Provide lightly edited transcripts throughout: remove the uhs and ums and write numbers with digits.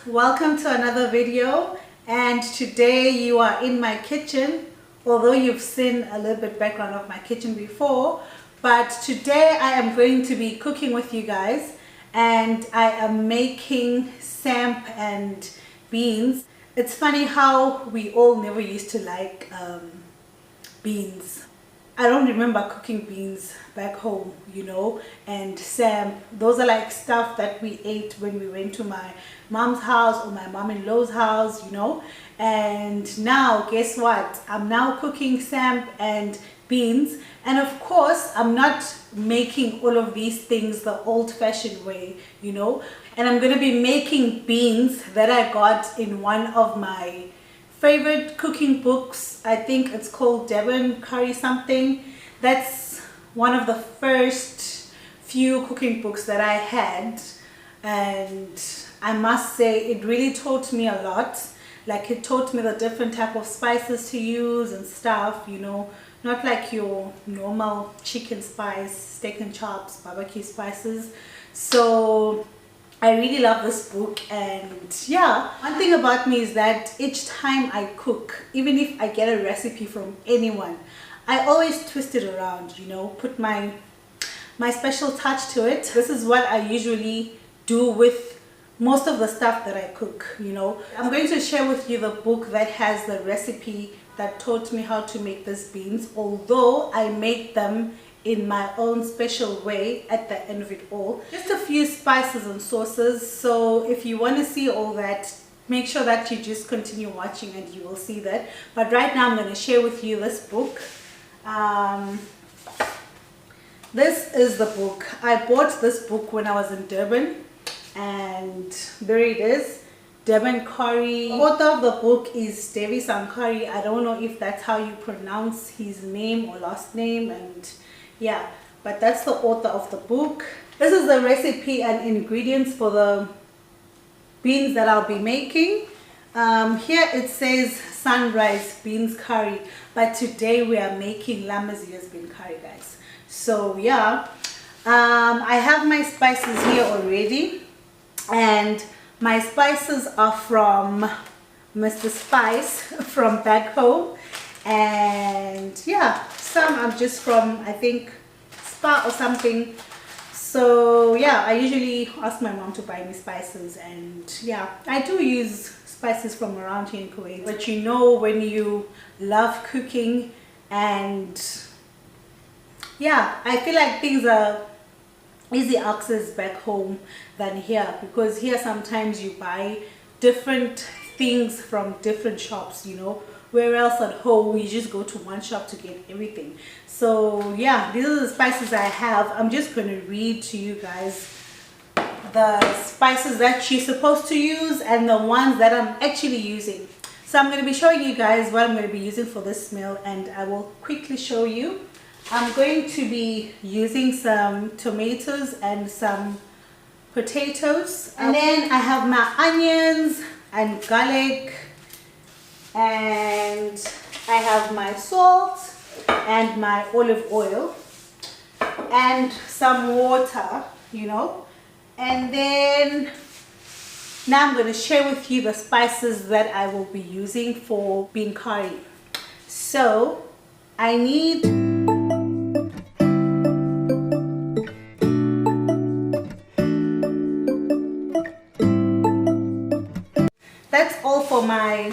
welcome to another video, and today you are in my kitchen. Although you've seen a little bit background of my kitchen before, but today I am going to be cooking with you guys, and I am making samp and beans. It's funny how we all never used to like beans. I don't remember cooking beans back home, you know, and samp. Those are like stuff that we ate when we went to my mom's house or my mom-in-law's house, you know. And now, guess what? I'm now cooking samp and beans. And of course, I'm not making all of these things the old-fashioned way, you know. And I'm going to be making beans that I got in one of my favorite cooking books. I think it's called Devi Sankaree something. That's one of the first few cooking books that I had, and I must say it really taught me a lot. Like, it taught me the different type of spices to use and stuff, you know, not like your normal chicken spice, steak and chops, barbecue spices. So I really love this book. And yeah, one thing about me is that each time I cook, even if I get a recipe from anyone, I always twist it around, you know, put my special touch to it. This is what I usually do with most of the stuff that I cook, you know. I'm going to share with you the book that has the recipe that taught me how to make these beans, although I make them in my own special way at the end of it all. Just a few spices and sauces. So if you want to see all that, make sure that you just continue watching and you will see that. But right now I'm going to share with you this book. This is the book. I bought this book when I was in Durban, and there it is, Devi Sankaree. The author of the book is Devi Sankaree. I don't know if that's how you pronounce his name or last name, and yeah, but that's the author of the book. This is the recipe and ingredients for the beans that I'll be making. Here it says sunrise beans curry, but today we are making Lamazia's bean curry, guys. So yeah, I have my spices here already, and my spices are from Mr. Spice from back home. And yeah, some are just from, I think, Spa or something. So yeah, I usually ask my mom to buy me spices, and yeah, I do use spices from around here in Kuwait. But you know, when you love cooking, and yeah, I feel like things are easy access back home than here, because here sometimes you buy different things from different shops, you know, where else at home you just go to one shop to get everything. So yeah, these are the spices I have. I'm just going to read to you guys the spices that you're supposed to use and the ones that I'm actually using. So I'm going to be showing you guys what I'm going to be using for this meal, and I will quickly show you. I'm going to be using some tomatoes and some potatoes, and then I have my onions and garlic, and I have my salt and my olive oil and some water, you know. And then now I'm going to share with you the spices that I will be using for bean curry. So I need that's all for my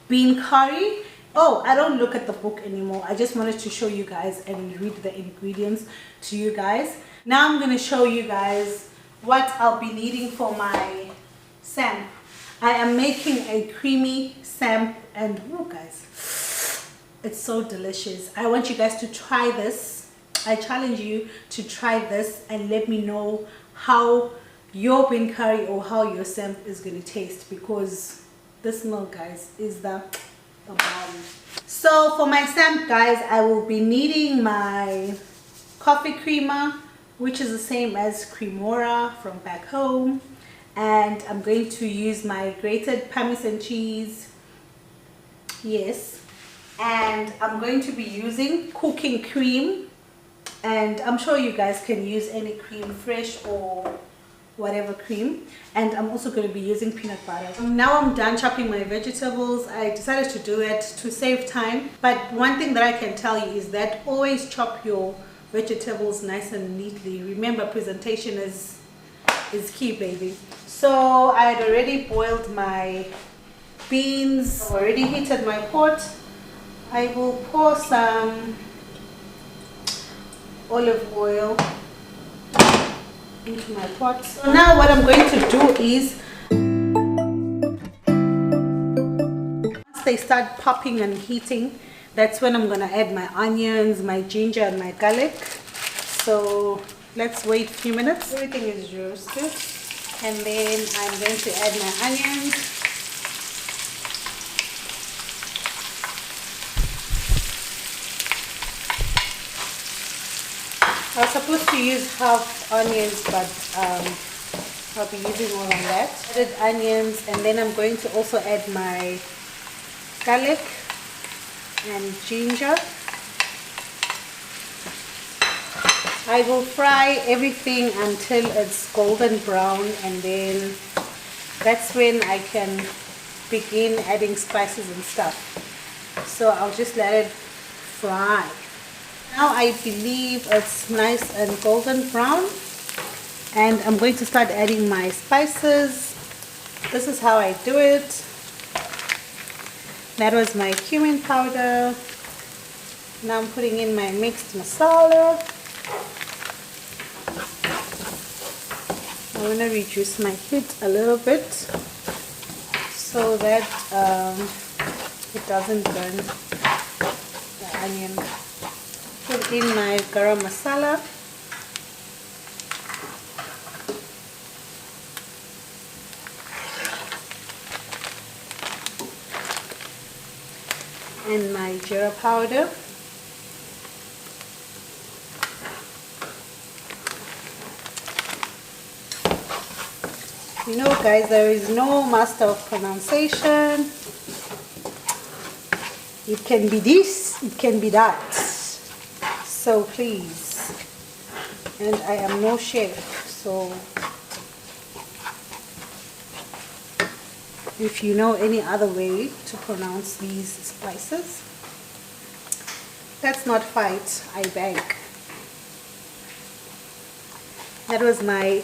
bean curry. Oh, I don't look at the book anymore. I just wanted to show you guys and read the ingredients to you guys. Now I'm going to show you guys what I'll be needing for my samp. I am making a creamy samp, and oh guys, it's so delicious. I want you guys to try this. I challenge you to try this and let me know how your bean curry or how your samp is going to taste, because this meal, guys, is the bomb. So for my samp, guys, I will be needing my coffee creamer, which is the same as cremora from back home, and I'm going to use my grated Parmesan cheese, yes, and I'm going to be using cooking cream, and I'm sure you guys can use any cream, fresh or whatever cream, and I'm also going to be using peanut butter. Now I'm done chopping my vegetables. I decided to do it to save time, but one thing that I can tell you is that always chop your vegetables nice and neatly. Remember, presentation is key, baby. So I had already boiled my beans, already heated my pot. I will pour some olive oil into my pot. So now what I'm going to do is, once they start popping and heating, that's when I'm going to add my onions, my ginger and my garlic. So let's wait a few minutes. Everything is roasted, and then I'm going to add my onions. I was supposed to use half onions, but I'll be using all of that. Added onions, and then I'm going to also add my garlic and ginger. I will fry everything until it's golden brown, and then that's when I can begin adding spices and stuff. So I'll just let it fry. Now I believe it's nice and golden brown, and I'm going to start adding my spices. This is how I do it. That was my cumin powder. Now I'm putting in my mixed masala. I want to reduce my heat a little bit so that it doesn't burn the onion. Put in my garam masala. And my jeera powder. You know, guys, there is no master of pronunciation. It can be this, it can be that. So please, and I am no chef, so if you know any other way to pronounce these spices, let's not fight, I beg. That was my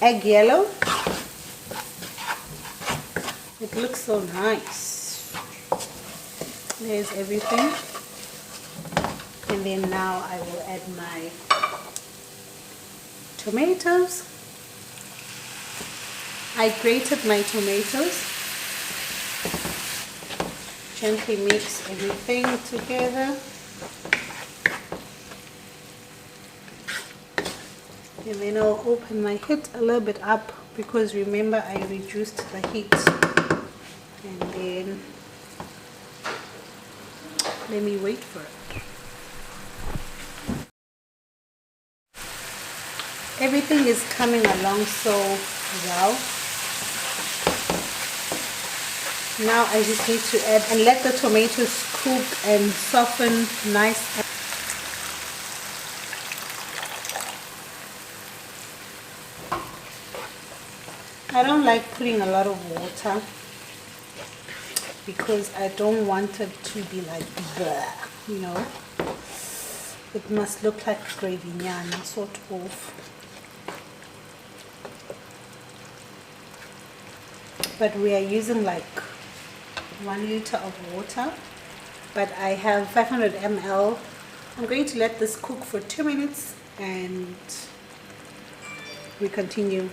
egg yellow. It looks so nice. There's everything. And then now I will add my tomatoes. I grated my tomatoes. Gently mix everything together. And then I'll open my heat a little bit up, because remember I reduced the heat. And then let me wait for it. Everything is coming along so well. Now I just need to add and let the tomatoes cook and soften nice. I don't like putting a lot of water because I don't want it to be like bleh, you know. It must look like gravy nyana, sort of. But we are using like 1 liter of water, but I have 500 ml. I'm going to let this cook for 2 minutes and we continue.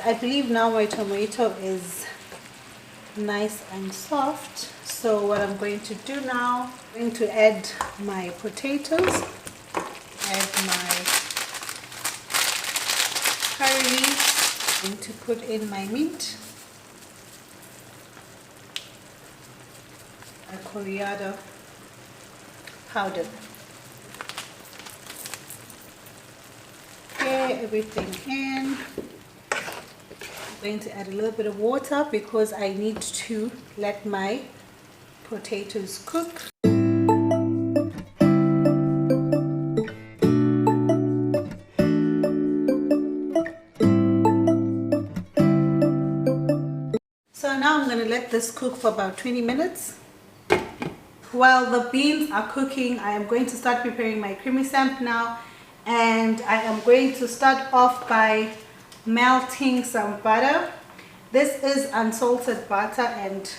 I believe now my tomato is nice and soft. So what I'm going to do now, I'm going to add my potatoes, add my curry leaves, and to put in my mint, a coriander powder. Okay, everything in. I'm going to add a little bit of water because I need to let my potatoes cook. So now I'm going to let this cook for about 20 minutes. While the beans are cooking, I am going to start preparing my creamy samp now. And I am going to start off by melting some butter. This is unsalted butter, and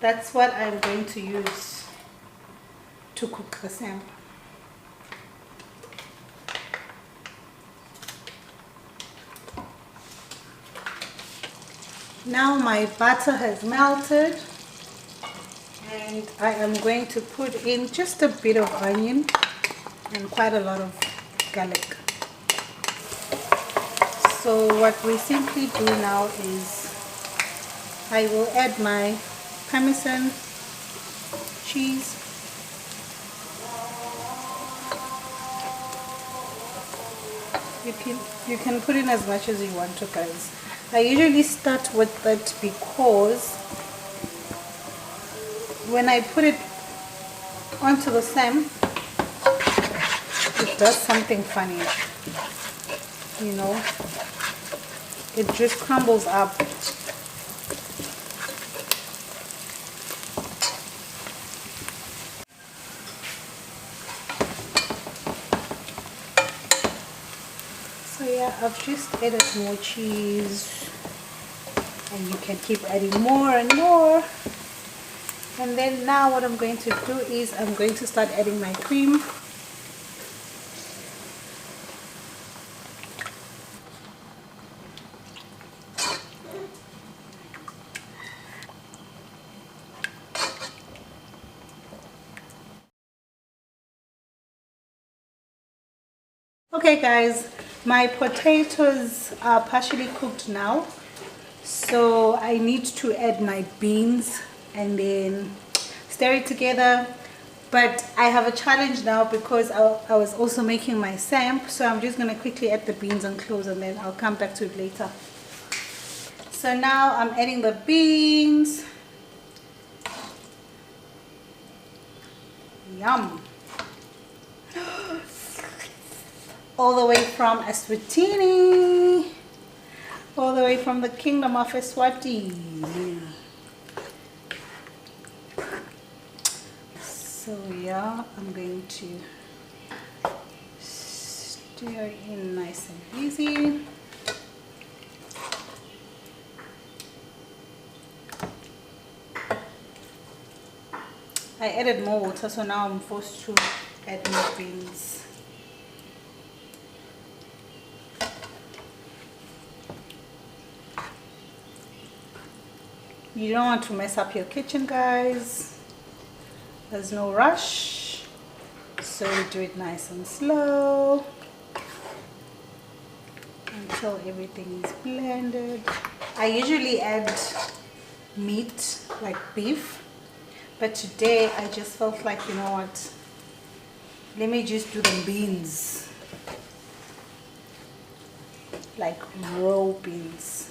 that's what I'm going to use to cook the samp. Now my butter has melted, and I am going to put in just a bit of onion and quite a lot of garlic. So what we simply do now is I will add my Parmesan cheese. You can put in as much as you want to, guys. I usually start with it because when I put it onto the samp, it does something funny, you know, it just crumbles up. So yeah, I've just added more cheese, and you can keep adding more and more. And then now what I'm going to do is I'm going to start adding my cream. Okay guys, my potatoes are partially cooked now, so I need to add my beans and then stir it together. But I have a challenge now because I was also making my samp, so I'm just going to quickly add the beans and close, and then I'll come back to it later. So now I'm adding the beans. Yum! All the way from Eswatini, all the way from the kingdom of Eswatini. So yeah, I'm going to stir in nice and easy. I added more water, so now I'm forced to add more beans. You don't want to mess up your kitchen, guys. There's no rush, so we do it nice and slow until everything is blended. I usually add meat like beef, but today I just felt like, you know what, let me just do the beans, like raw beans.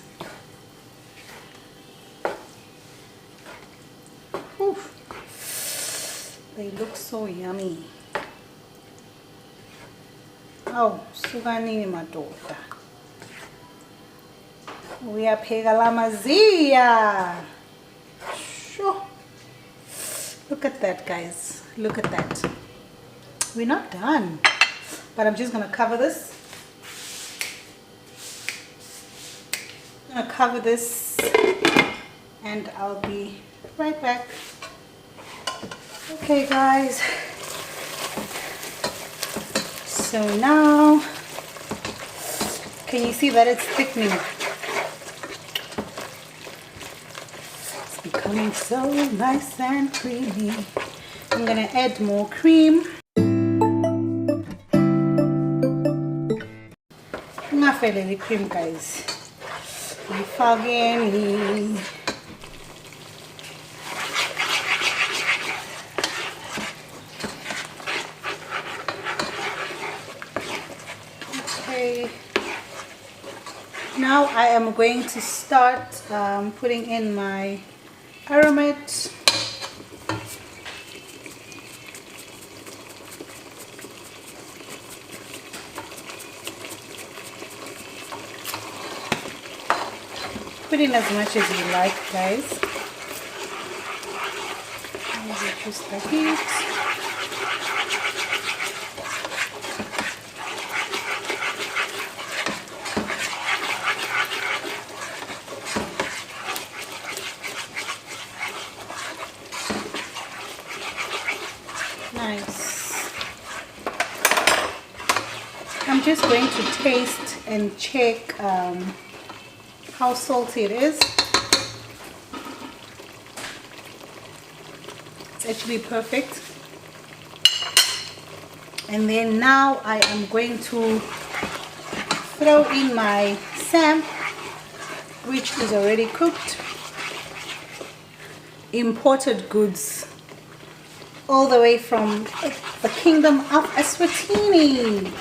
Oof. They look so yummy. Oh, suganini madoda. Uyapheka la mazia. Sure. Look at that, guys. Look at that. We're not done, but I'm just gonna cover this. I'm gonna cover this, and I'll be right back. Okay guys, so now can you see that it's thickening? It's becoming so nice and creamy. I'm gonna add more cream. Ngafele cream, guys. Ifageni. Now I am going to start putting in my aromat. Put in as much as you like, guys. Reduce the heat. Nice. I'm just going to taste and check how salty it is. It's actually perfect. And then now I am going to throw in my samp, which is already cooked. Imported goods, all the way from the kingdom of Eswatini.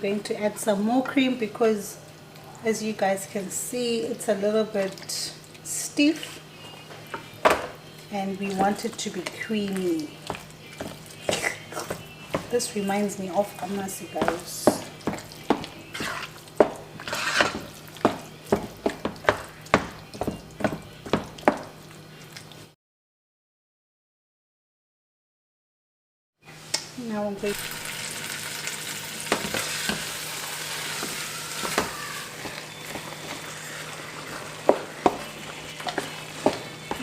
Going to add some more cream because, as you guys can see, it's a little bit stiff and we want it to be creamy. This reminds me of amasi, guys. Now I'm going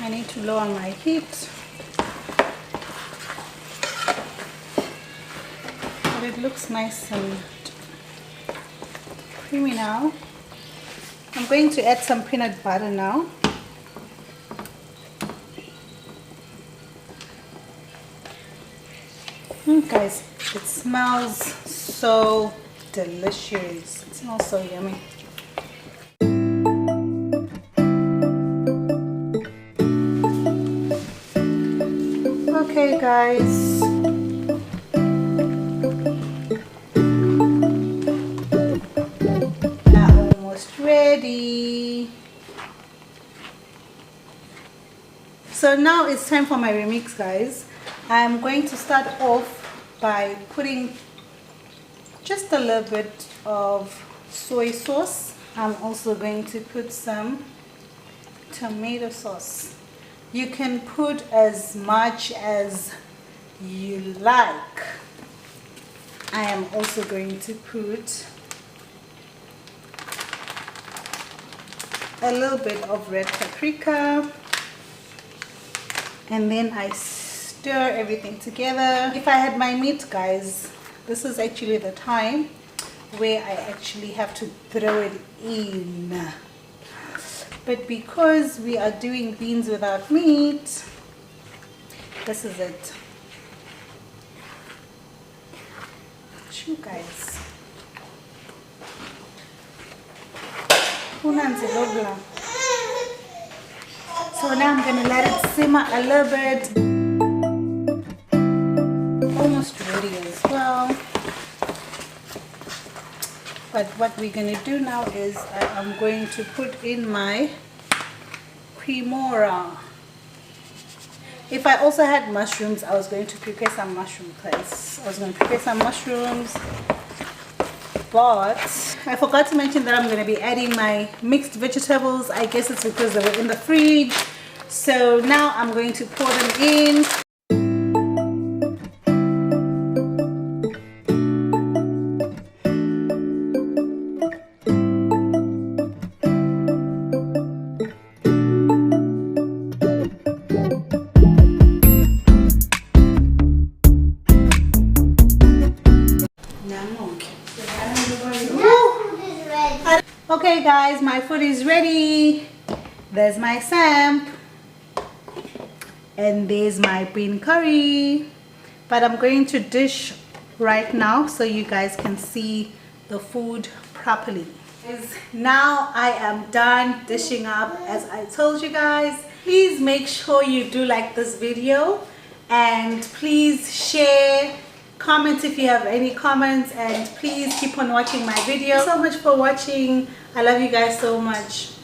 I need to lower my heat, but it looks nice and creamy now. I'm going to add some peanut butter now. Guys, it smells so delicious. It smells so yummy. Okay guys, now almost ready. So now it's time for my remix, guys. I'm going to start off by putting just a little bit of soy sauce. I'm also going to put some tomato sauce. You can put as much as you like. I am also going to put a little bit of red paprika, and then I stir everything together. If I had my meat, guys, this is actually the time where I actually have to throw it in. But because we are doing beans without meat, this is it. Shoo, guys. So now I'm going to let it simmer a little bit. Almost ready as well. But what we're going to do now is I'm going to put in my cremora. If I also had mushrooms, I was going to prepare some mushroom paste. I was going to prepare some mushrooms, but I forgot to mention that I'm going to be adding my mixed vegetables. I guess it's because they were in the fridge. So now I'm going to pour them in. Okay guys, my food is ready. There's my samp and there's my bean curry, but I'm going to dish right now so you guys can see the food properly. Now I am done dishing up. As I told you guys, please make sure you do like this video, and please share, comment if you have any comments, and please keep on watching my video. Thank you so much for watching. I love you guys so much.